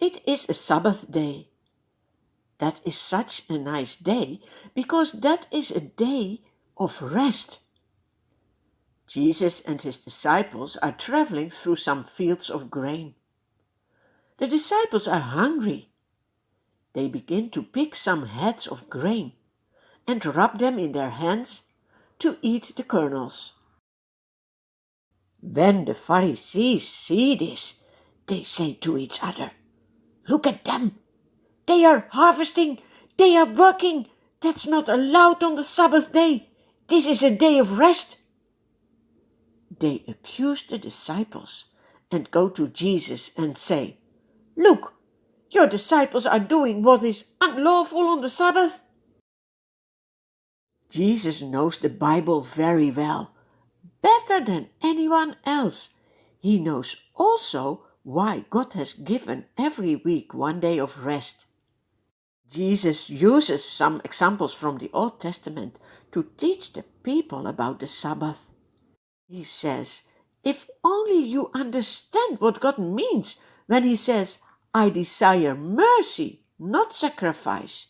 It is a Sabbath day. That is such a nice day because that is a day of rest. Jesus and his disciples are traveling through some fields of grain. The disciples are hungry. They begin to pick some heads of grain and rub them in their hands to eat the kernels. When the Pharisees see this, they say to each other, "Look at them! They are harvesting, they are working. That's not allowed on the Sabbath day. This is a day of rest." They accuse the disciples and go to Jesus and say, "Look, your disciples are doing what is unlawful on the Sabbath." Jesus knows the Bible very well, better than anyone else. He knows also why God has given every week one day of rest. Jesus uses some examples from the Old Testament to teach the people about the Sabbath. He says, if only you understand what God means when he says, "I desire mercy, not sacrifice,"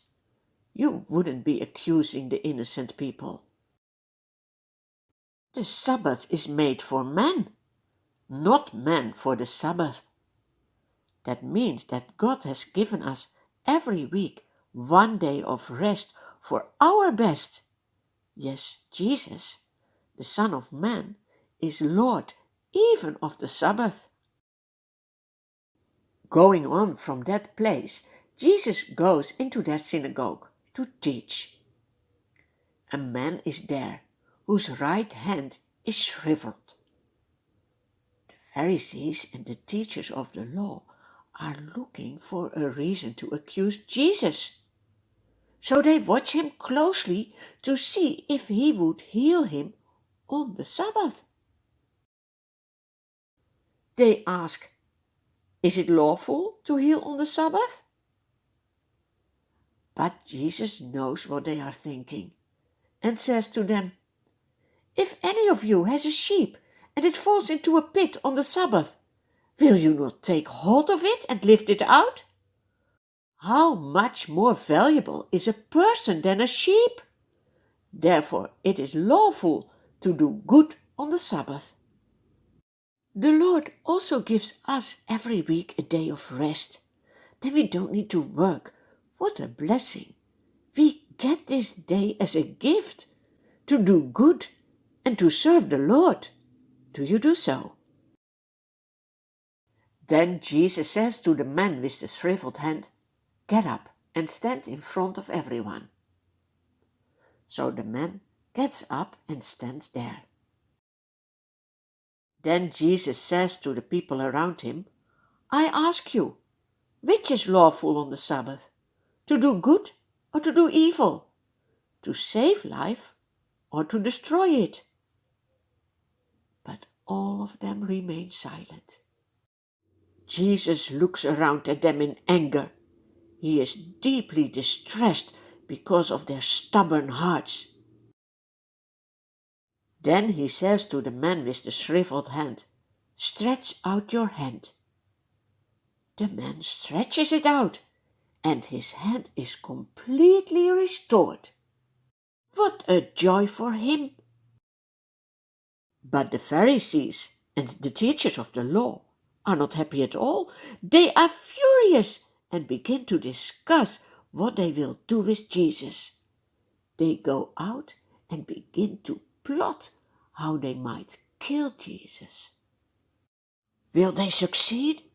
you wouldn't be accusing the innocent people. The Sabbath is made for man, not man for the Sabbath. That means that God has given us every week one day of rest for our best. Yes, Jesus, the Son of Man, is Lord even of the Sabbath. Going on from that place, Jesus goes into their synagogue to teach. A man is there whose right hand is shriveled. The Pharisees and the teachers of the law are looking for a reason to accuse Jesus. So they watch him closely to see if he would heal him on the Sabbath. They ask, "Is it lawful to heal on the Sabbath?" But Jesus knows what they are thinking and says to them, "If any of you has a sheep and it falls into a pit on the Sabbath, will you not take hold of it and lift it out? How much more valuable is a person than a sheep? Therefore it is lawful to do good on the Sabbath." The Lord also gives us every week a day of rest. Then we don't need to work. What a blessing! We get this day as a gift to do good and to serve the Lord. Do you do so? Then Jesus says to the man with the shriveled hand, "Get up and stand in front of everyone." So the man gets up and stands there. Then Jesus says to the people around him, "I ask you, which is lawful on the Sabbath? To do good or to do evil? To save life or to destroy it?" But all of them remain silent. Jesus looks around at them in anger. He is deeply distressed because of their stubborn hearts. Then he says to the man with the shriveled hand, "Stretch out your hand." The man stretches it out, and his hand is completely restored. What a joy for him! But the Pharisees and the teachers of the law are not happy at all. They are furious and begin to discuss what they will do with Jesus. They go out and begin to plot how they might kill Jesus. Will they succeed?